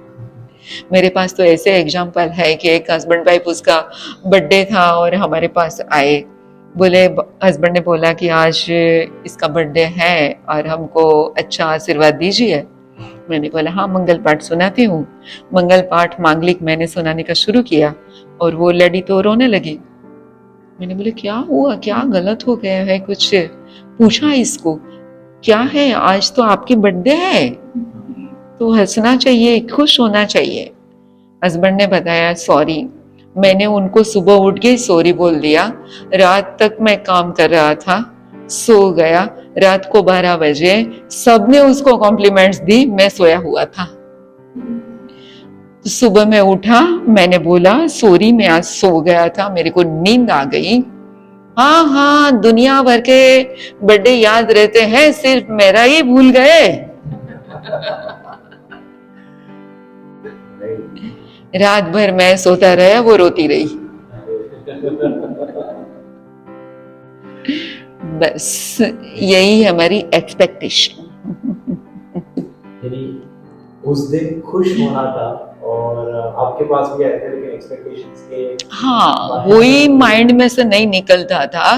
मेरे पास तो ऐसे एग्जाम्पल है कि एक हस्बैंड वाइफ, उसका बर्थडे था और हमारे पास आए, बोले, हस्बैंड ने बोला कि आज इसका बर्थडे है और हमको अच्छा आशीर्वाद दीजिए। मैंने बोला हाँ, मंगल पाठ सुनाती हूँ। मंगल पाठ मांगलिक मैंने सुनाने का शुरू किया और वो लड़ी तो रोने लगी। मैंने बोले क्या हुआ, क्या गलत हो गया है, कुछ पूछा इसको, क्या है, आज तो आपकी बर्थडे है तो हंसना चाहिए, खुश होना चाहिए। हस्बैंड ने बताया सॉरी, मैंने उनको सुबह उठ के सॉरी बोल दिया, रात तक मैं काम कर रहा था, सो गया, रात को 12 बजे सबने उसको कॉम्प्लीमेंट्स दी, मैं सोया हुआ था। सुबह में उठा, मैंने बोला सॉरी, मैं आज सो गया था, मेरे को नींद आ गई। हाँ, दुनिया भर के बर्थडे याद रहते हैं, सिर्फ मेरा ही भूल गए। रात भर मैं सोता रहा, वो रोती रही। बस यही हमारी एक्सपेक्टेशन। उस दिन खुश होना था और आपके पास भी आए थे, लेकिन एक्सपेक्टेशंस के, हाँ, वही माइंड में से नहीं निकलता था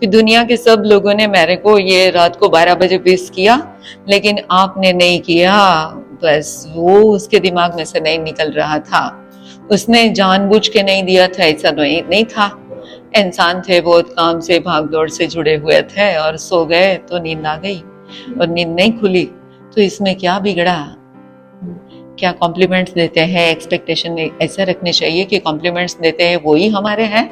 कि दुनिया के सब लोगों ने मेरे को ये रात को 12 बजे विश किया, लेकिन आपने नहीं किया। बस वो उसके दिमाग में से नहीं निकल रहा था। उसने जानबूझ के नहीं दिया था, ऐसा नहीं था, इंसान थे, बहुत काम से भाग दौड़ से जुड़े हुए थे और सो गए तो नींद आ गई और नींद नहीं खुली, तो इसमें क्या बिगड़ा? क्या कॉम्प्लीमेंट्स देते हैं, एक्सपेक्टेशन ऐसा रखनी चाहिए कि कॉम्प्लीमेंट्स देते हैं वो ही हमारे हैं,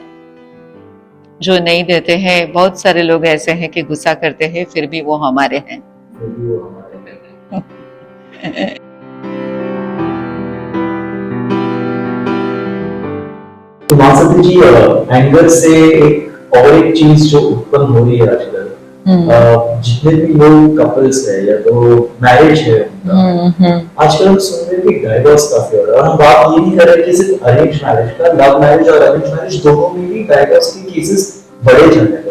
जो नहीं देते हैं। बहुत सारे लोग ऐसे हैं कि गुस्सा करते हैं फिर भी वो हमारे हैं। फिर भी वो हमारे हैं। तो मानसी जी, एंगर से एक और एक चीज जो उत्पन्न हो रही है आजकल, जितने भी लोग कपल्स है या तो मैरिज है उनका, आजकल हम सुन रहे हैं कि डाइवोर्स काफी हो रहा है। और हम बात ये नहीं कर रहे कि सिर्फ अरेंज मैरिज का, लव मैरिज और अरेंज मैरिज दोनों में भी डाइवोर्स के केसेस बढ़े जा रहे हैं।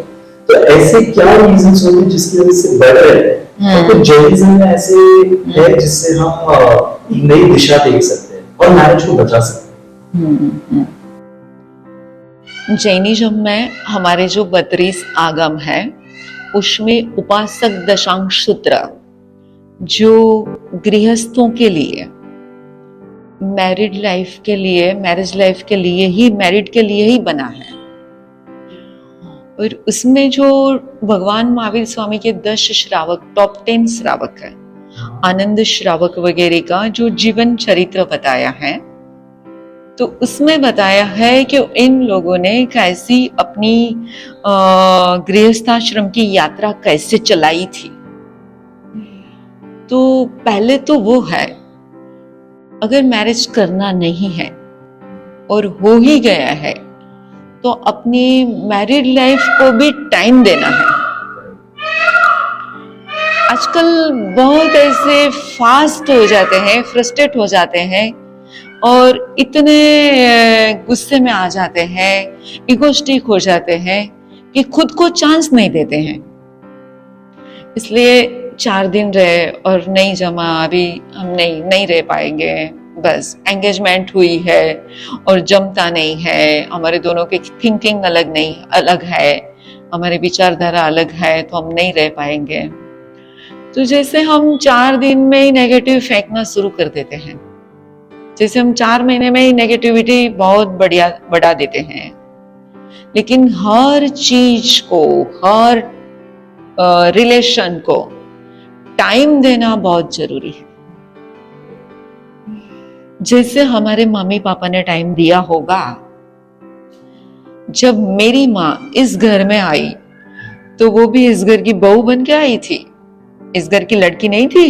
तो ऐसे क्या रीजंस होंगे जिसकी वजह से बढ़ रहे हैं? और कुछ जैनिज्म में ऐसे है जिससे हम एक नई दिशा देख सकते हैं और मैरिज को बचा सकते हैं। जैनिज्म में हमारे जो 32 आगम है उसमें उपासक दशांश सूत्र जो गृहस्थों के लिए, मैरिड लाइफ के लिए, मैरिज लाइफ के लिए ही, मैरिड के लिए ही बना है। और उसमें जो भगवान महावीर स्वामी के 10 श्रावक, टॉप 10 श्रावक है, आनंद श्रावक वगैरह का जो जीवन चरित्र बताया है, तो उसमें बताया है कि इन लोगों ने कैसी अपनी गृहस्थाश्रम की यात्रा कैसे चलाई थी। तो पहले तो वो है, अगर मैरिज करना नहीं है और हो ही गया है तो अपनी मैरिड लाइफ को भी टाइम देना है। आजकल बहुत ऐसे फास्ट हो जाते हैं, फ्रस्ट्रेट हो जाते हैं और इतने गुस्से में आ जाते हैं, इगोस्टिक हो जाते हैं कि खुद को चांस नहीं देते हैं। इसलिए 4 दिन रहे और नहीं जमा, अभी हम नहीं रह पाएंगे, बस एंगेजमेंट हुई है और जमता नहीं है, हमारे दोनों की थिंकिंग अलग है, हमारे विचारधारा अलग है, तो हम नहीं रह पाएंगे। तो जैसे हम 4 दिन में ही नेगेटिव फेंकना शुरू कर देते हैं, जैसे हम 4 महीने में ही नेगेटिविटी बहुत बढ़ा देते हैं। लेकिन हर चीज को, हर रिलेशन को टाइम देना बहुत जरूरी है। जैसे हमारे मम्मी पापा ने टाइम दिया होगा। जब मेरी माँ इस घर में आई तो वो भी इस घर की बहू बन के आई थी, इस घर की लड़की नहीं थी।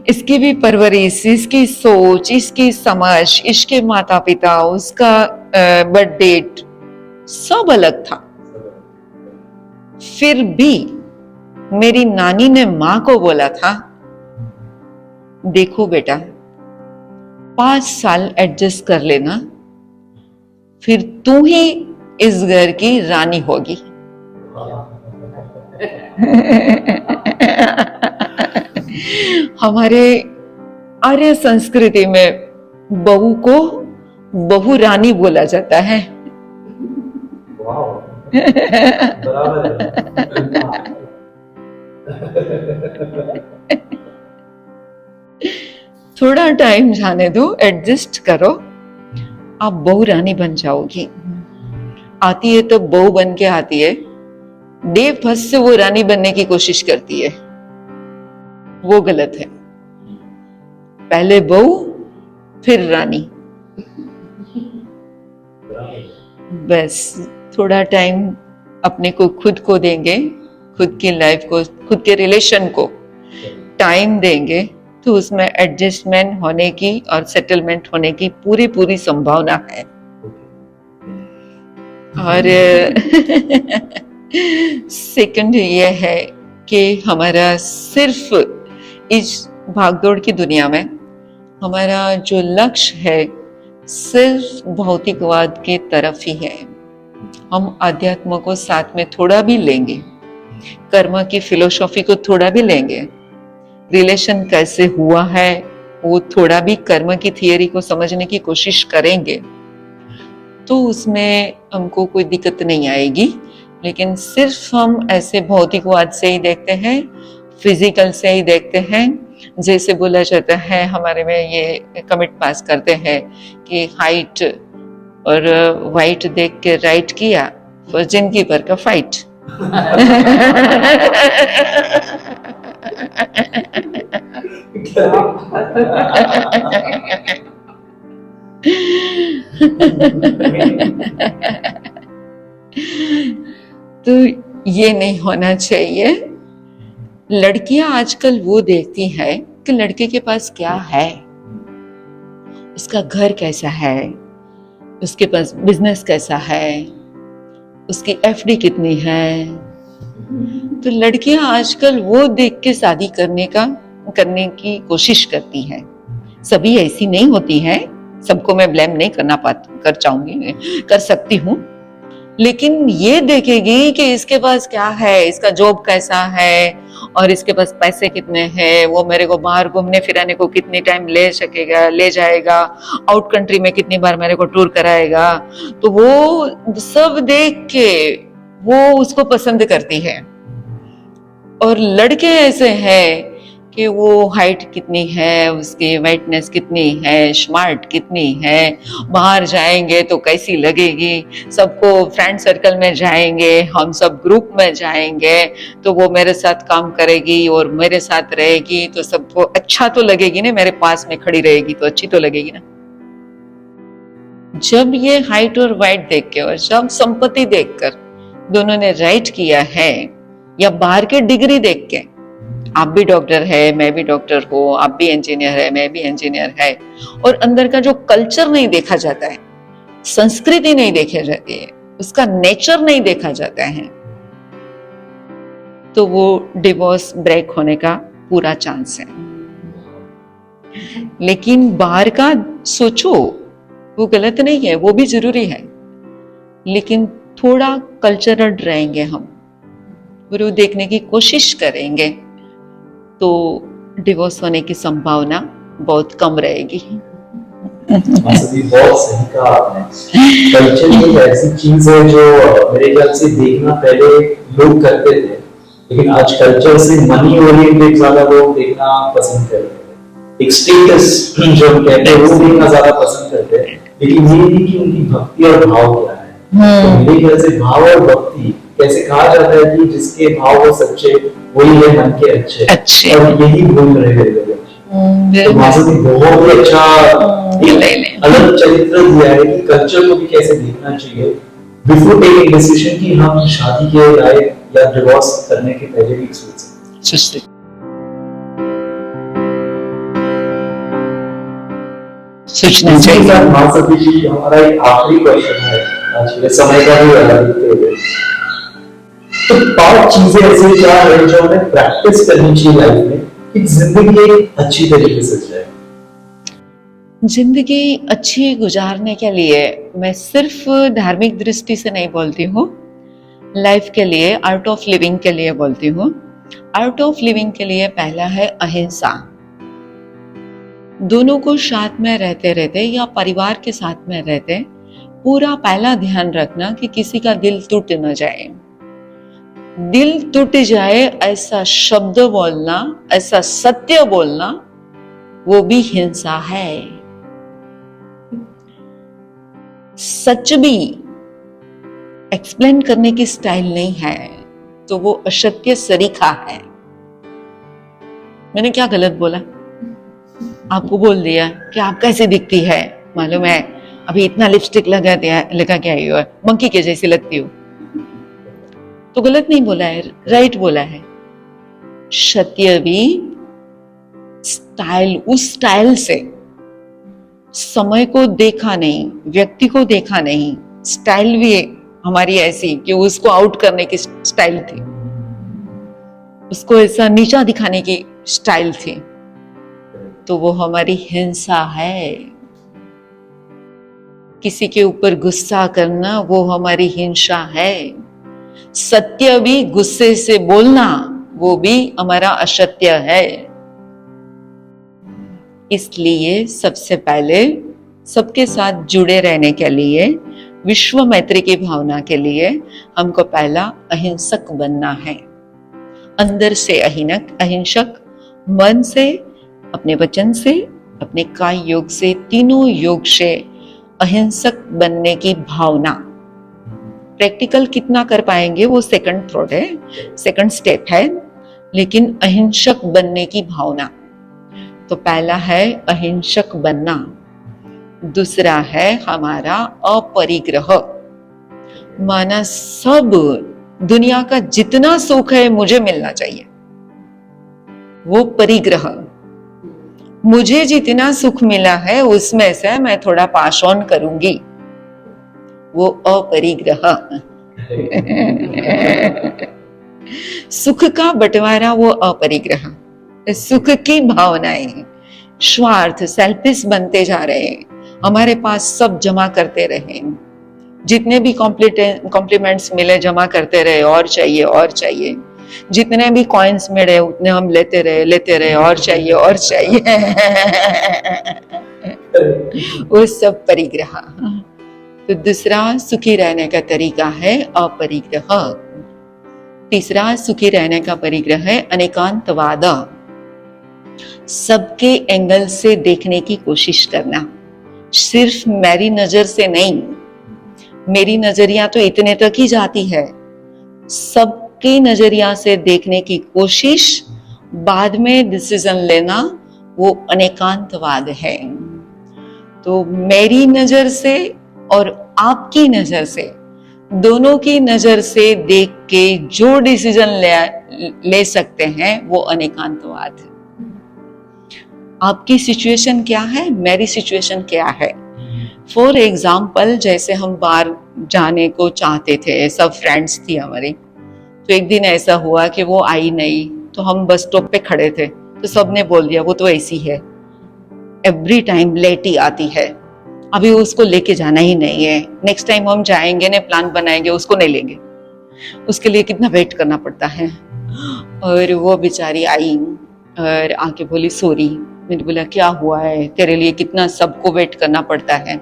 इसकी भी परवरिश, इसकी सोच, इसकी समझ, इसके माता पिता, उसका बर्थ डेट सब अलग था। फिर भी मेरी नानी ने माँ को बोला था, देखो बेटा 5 साल एडजस्ट कर लेना, फिर तू ही इस घर की रानी होगी। हमारे आर्य संस्कृति में बहू को बहू रानी बोला जाता है। थोड़ा टाइम जाने दो, एडजस्ट करो, आप बहू रानी बन जाओगी। आती है तो बहू बन के आती है, डे फर्स्ट से वो रानी बनने की कोशिश करती है, वो गलत है। पहले बहू फिर रानी। बस थोड़ा टाइम अपने को, खुद को देंगे, खुद की लाइफ को, खुद के रिलेशन को टाइम देंगे तो उसमें एडजस्टमेंट होने की और सेटलमेंट होने की पूरी संभावना है। और सेकंड ये है कि हमारा सिर्फ इस भागदौड़ की दुनिया में हमारा जो लक्ष्य है सिर्फ भौतिकवाद के तरफ ही है। हम अध्यात्म को साथ में थोड़ा भी लेंगे, कर्म की फिलोसॉफी को थोड़ा भी लेंगे, रिलेशन कैसे हुआ है वो थोड़ा भी कर्म की थियरी को समझने की कोशिश करेंगे, तो उसमें हमको कोई दिक्कत नहीं आएगी। लेकिन सिर्फ हम ऐसे भौतिकवाद से ही देखते हैं, फिजिकल से ही देखते हैं। जैसे बोला जाता है, हमारे में ये कमिट पास करते हैं कि हाइट और वाइट देख के राइट किया, फिर जिंदगी भर का फाइट। तो ये नहीं होना चाहिए। लड़कियां आजकल वो देखती हैं कि लड़के के पास क्या है, उसका घर कैसा है, उसके पास बिजनेस कैसा है, उसकी एफडी कितनी है। तो लड़कियां आजकल वो देख के शादी करने की कोशिश करती हैं। सभी ऐसी नहीं होती हैं, सबको मैं ब्लेम नहीं कर सकती हूँ, लेकिन ये देखेगी कि इसके पास क्या है, इसका जॉब कैसा है, और इसके पास पैसे कितने हैं, वो मेरे को बाहर घूमने फिराने को कितनी टाइम ले जाएगा, आउट कंट्री में कितनी बार मेरे को टूर कराएगा। तो वो सब देख के वो उसको पसंद करती है। और लड़के ऐसे हैं कि वो हाइट कितनी है, उसकी वाइटनेस कितनी है, स्मार्ट कितनी है, बाहर जाएंगे तो कैसी लगेगी, सबको फ्रेंड सर्कल में जाएंगे, हम सब ग्रुप में जाएंगे तो वो मेरे साथ काम करेगी और मेरे साथ रहेगी तो सबको अच्छा तो लगेगी ना, मेरे पास में खड़ी रहेगी तो अच्छी तो लगेगी ना। जब ये हाइट और वाइट देख के और जब संपत्ति देखकर दोनों ने राइट किया है, या बाहर के डिग्री देख के, आप भी डॉक्टर है, मैं भी डॉक्टर हूँ, आप भी इंजीनियर है, मैं भी इंजीनियर है, और अंदर का जो कल्चर नहीं देखा जाता है, संस्कृति नहीं देखी जाती है, उसका नेचर नहीं देखा जाता है, तो वो डिवोर्स ब्रेक होने का पूरा चांस है। लेकिन बाहर का सोचो, वो गलत नहीं है, वो भी जरूरी है, लेकिन थोड़ा कल्चरल रहेंगे हम और वो देखने की कोशिश करेंगे तो डिवोर्स होने की संभावना बहुत कम रहेगी। बहुत सही कहा आपने। कल्चर एक ऐसी चीज है जो मेरे ख्याल से देखना पहले लोग करते थे, लेकिन आज कल्चर से मनी ओरिएंटेड ज्यादा लोग देखना पसंद करते हैं। एक स्टेटस जो हम कहते हैं वो देखना ज्यादा पसंद करते हैं, लेकिन ये नहीं कि उनकी भक्ति और भाव क्या है। तो मेरे ख्याल से भाव और भक्ति कैसे कहा जाता है कि जिसके भाव वो सच्चे वही है मन के अच्छे, और यही भूल रहे हैं। तो मासूम बहुत ही अच्छा अलग चरित्र दिया है कि कल्चर को भी कैसे देखना चाहिए बिफोर टेकिंग डिसीजन कि हम शादी के लायक या डिवोर्स करने के पहले भी सोच सकते। सोचना चाहिए। मासूम जी, हमारा एक आखिरी क्वेश्चन है आज के समय का भी अलग देखते हुए, तो 5 चीजें ऐसी क्या है जो हमें प्रैक्टिस करनी चाहिए लाइफ में कि जिंदगी अच्छी तरीके से जाए। जिंदगी अच्छी गुजारने के लिए मैं सिर्फ धार्मिक दृष्टि से नहीं बोलती हूँ, लाइफ के लिए, आर्ट ऑफ लिविंग के लिए बोलती हूँ। आर्ट ऑफ लिविंग के लिए पहला है अहिंसा। दोनों को साथ में रहते रहते या परिवार के साथ में रहते पूरा पहला ध्यान रखना कि किसी का दिल टूट न जाए। दिल टूट जाए ऐसा शब्द बोलना, ऐसा सत्य बोलना, वो भी हिंसा है। सच भी एक्सप्लेन करने की स्टाइल नहीं है तो वो असत्य सरीखा है। मैंने क्या गलत बोला? आपको बोल दिया कि आप कैसे दिखती है, मालूम है अभी इतना लिपस्टिक लगा के आई हो, मंकी के जैसी लगती हो। तो गलत नहीं बोला है, राइट बोला है। सत्य भी स्टाइल, उस स्टाइल से समय को देखा नहीं, व्यक्ति को देखा नहीं, स्टाइल भी हमारी ऐसी कि उसको आउट करने की स्टाइल थी, उसको ऐसा नीचा दिखाने की स्टाइल थी, तो वो हमारी हिंसा है। किसी के ऊपर गुस्सा करना वो हमारी हिंसा है। सत्य भी गुस्से से बोलना वो भी हमारा असत्य है। इसलिए सबसे पहले सबके साथ जुड़े रहने के लिए, विश्व मैत्री की भावना के लिए हमको पहला अहिंसक बनना है। अंदर से अहिंसक, मन से, अपने वचन से, अपने काय योग से, तीनों योग से अहिंसक बनने की भावना। प्रैक्टिकल कितना कर पाएंगे वो सेकंड थॉट है, सेकंड स्टेप है, लेकिन अहिंसक बनने की भावना। तो पहला है अहिंसक बनना, दूसरा है हमारा अपरिग्रह, माना सब दुनिया का जितना सुख है मुझे मिलना चाहिए, वो परिग्रह। मुझे जितना सुख मिला है उसमें से मैं थोड़ा पास ऑन करूंगी, वो अपरिग्रह। सुख का बंटवारा वो अपरिग्रह। सुख की भावनाएं, स्वार्थ, सेल्फिश बनते जा रहे हैं, हमारे पास सब जमा करते रहे, जितने भी कॉम्प्लीमेंट्स मिले जमा करते रहे, और चाहिए और चाहिए, जितने भी कॉइन्स मिले उतने हम लेते रहे और चाहिए और चाहिए। वो सब परिग्रह। तो दूसरा सुखी रहने का तरीका है अपरिग्रह। तीसरा सुखी रहने का परिग्रह है अनेकांतवाद, सबके एंगल से देखने की कोशिश करना, सिर्फ मेरी नजर से नहीं। मेरी नजरिया तो इतने तक ही जाती है, सबके नजरिया से देखने की कोशिश, बाद में डिसीजन लेना, वो अनेकांतवाद है। तो मेरी नजर से और आपकी नजर से, दोनों की नजर से देख के जो डिसीजन ले सकते हैं वो अनेकांतवाद है। आपकी सिचुएशन क्या है, मेरी सिचुएशन क्या है। फॉर एग्जाम्पल, जैसे हम बाहर जाने को चाहते थे, सब फ्रेंड्स थी हमारी, तो एक दिन ऐसा हुआ कि वो आई नहीं, तो हम बस स्टॉप पे खड़े थे, तो सबने बोल दिया वो तो ऐसी है, एवरी टाइम लेट ही आती है, अभी उसको लेके जाना ही नहीं है, नेक्स्ट टाइम हम जाएंगे ना, प्लान बनाएंगे, उसको नहीं लेंगे, उसके लिए कितना वेट करना पड़ता है। और वो बेचारी आई और आके बोली सॉरी। मैंने बोला क्या हुआ है, तेरे लिए कितना सबको वेट करना पड़ता है।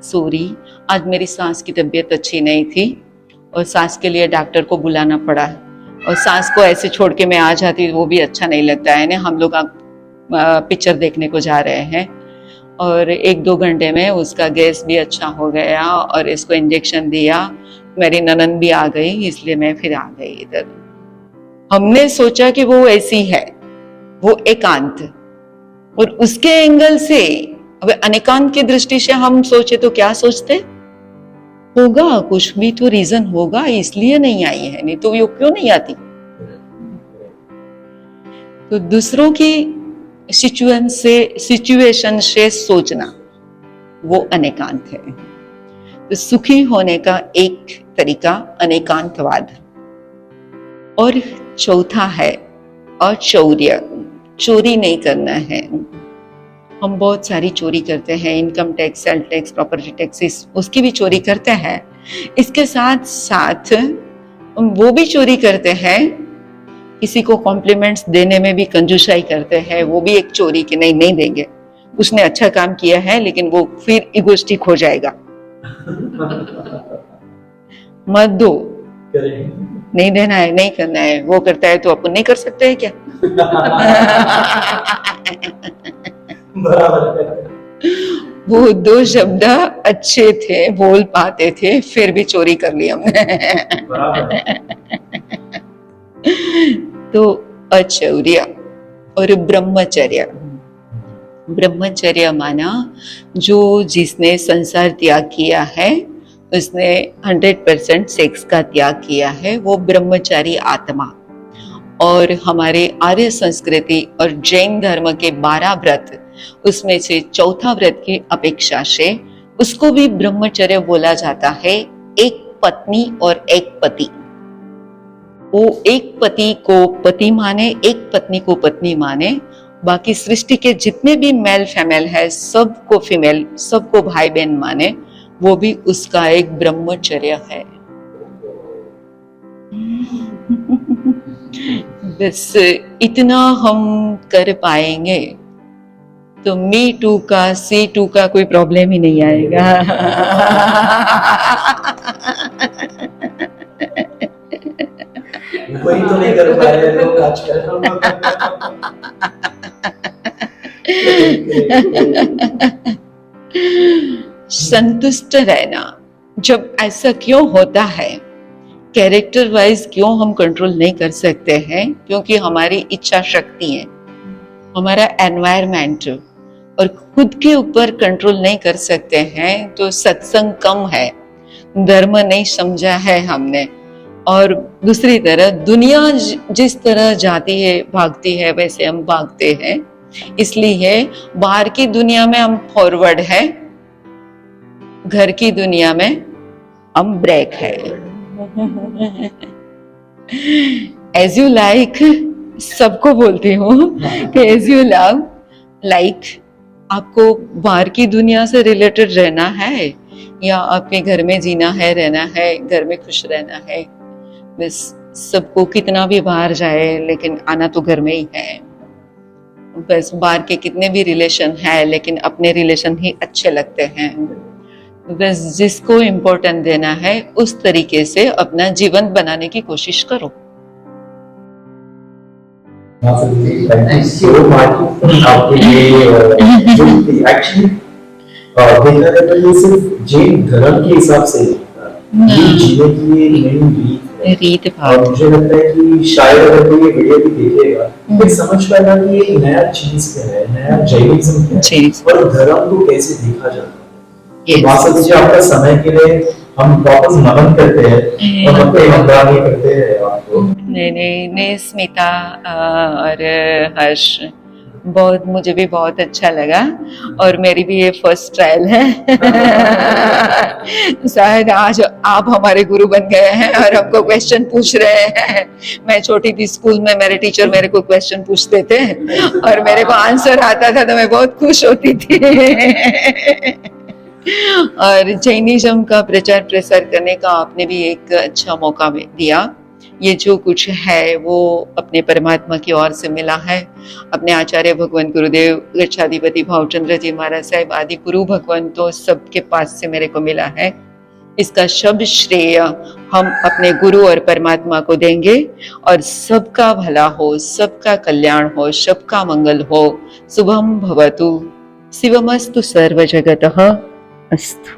सॉरी, आज मेरी सास की तबीयत अच्छी नहीं थी और सास के लिए डॉक्टर को बुलाना पड़ा, और सास को ऐसे छोड़ के मैं आ जाती वो भी अच्छा नहीं लगता है ना, हम लोग पिक्चर देखने को जा रहे हैं, और 1-2 घंटे में उसका गैस भी अच्छा हो गया और इसको इंजेक्शन दिया, मेरी ननद भी आ गई, इसलिए मैं फिर आ गई इधर। हमने सोचा कि वो ऐसी है, वो एकांत, और उसके एंगल से, अब अनेकांत की दृष्टि से हम सोचे तो क्या सोचते, होगा कुछ भी तो रीजन होगा, इसलिए नहीं आई है, नहीं तो वो क्यों नहीं आती। तो दूसरों की सिचुएशन से सोचना वो अनेकांत है। तो सुखी होने का एक तरीका अनेकांतवाद। और चौथा है औचौर्य, चोरी नहीं करना है। हम बहुत सारी चोरी करते हैं, income tax, sale tax, property taxes, उसकी भी चोरी करते हैं। इसके साथ साथ हम वो भी चोरी करते हैं, किसी को कॉम्प्लीमेंट्स देने में भी कंजूसाई करते हैं, वो भी एक चोरी के नहीं देंगे, उसने अच्छा काम किया है लेकिन वो फिर इगोस्टिक हो जाएगा, मत दो, नहीं देना है, नहीं करना है, वो करता है तो अपन नहीं कर सकते है क्या। वो 2 शब्द अच्छे थे, बोल पाते थे, फिर भी चोरी कर ली हमने। तो अचौर्य और ब्रह्मचर्य। ब्रह्मचर्य माना जो जिसने संसार त्याग किया है, उसने 100% सेक्स का त्याग किया है, वो ब्रह्मचारी आत्मा। और हमारे आर्य संस्कृति और जैन धर्म के 12 व्रत, उसमें से चौथा व्रत की अपेक्षा से उसको भी ब्रह्मचर्य बोला जाता है। एक पत्नी और एक पति, वो एक पति को पति माने, एक पत्नी को पत्नी माने, बाकी सृष्टि के जितने भी मेल फीमेल है सबको फीमेल, सबको भाई बहन माने, वो भी उसका एक ब्रह्मचर्य है। बस इतना हम कर पाएंगे तो मी टू का, सी टू का कोई प्रॉब्लम ही नहीं आएगा। वही तो नहीं कर पा रहे लोग आजकल। संतुष्ट रहना। जब ऐसा क्यों होता है, कैरेक्टर वाइज क्यों हम कंट्रोल नहीं कर सकते हैं? क्योंकि हमारी इच्छा शक्ति है, हमारा एनवायरमेंट, और खुद के ऊपर कंट्रोल नहीं कर सकते हैं तो सत्संग कम है, धर्म नहीं समझा है हमने, और दूसरी तरह दुनिया जिस तरह जाती है भागती है वैसे हम भागते हैं, इसलिए बाहर की दुनिया में हम फॉरवर्ड है, घर की दुनिया में हम ब्रेक है। एज यू लाइक, सबको बोलती हूँ कि एज यू लव लाइक, आपको बाहर की दुनिया से रिलेटेड रहना है या अपने घर में जीना है, रहना है, घर में खुश रहना है। बस सबको कितना भी बाहर जाए लेकिन आना तो घर में ही है। बस बाहर के कितने भी रिलेशन है लेकिन अपने रिलेशन ही अच्छे लगते हैं। बस जिसको इम्पोर्टेंट देना है उस तरीके से अपना जीवन बनाने की कोशिश करो। थैंक यू सो मच आपके लिए जो एक्चुअली देखा जाए तो ये सिर्फ जैन धर्म के हिसाब से ये जीने की ये नई रीत है। और मुझे लगता है कि शायद अगर कोई ये वीडियो भी देखेगा तो समझ पाएगा कि ये एक नया चीज है, नया जैनिज्म है और धर्म को कैसे देखा जाता है। माता जी आपका समय के लिए हम वापस नमन करते हैं और अपने वंदना करते हैं आपको। नहीं स्मिता और हर्ष, बहुत मुझे भी बहुत अच्छा लगा और मेरी भी ये फर्स्ट ट्रायल है। शायद आज आप हमारे गुरु बन गए हैं और हमको क्वेश्चन पूछ रहे हैं। मैं छोटी थी स्कूल में, मेरे टीचर मेरे को क्वेश्चन पूछते थे और मेरे को आंसर आता था तो मैं बहुत खुश होती थी। और जैनिज्म का प्रचार प्रसार करने का आपने भी एक अच्छा मौका दिया। ये जो कुछ है वो अपने परमात्मा की ओर से मिला है, अपने आचार्य भगवान गुरुदेव गच्छाधिपति भावचंद्र जी महाराज साहब आदि गुरु भगवान तो सबके पास से मेरे को मिला है। इसका सब श्रेय हम अपने गुरु और परमात्मा को देंगे और सबका भला हो, सबका कल्याण हो, सबका मंगल हो। शुभम भवतु, शिवमस्तु सर्व जगतः अस्तु।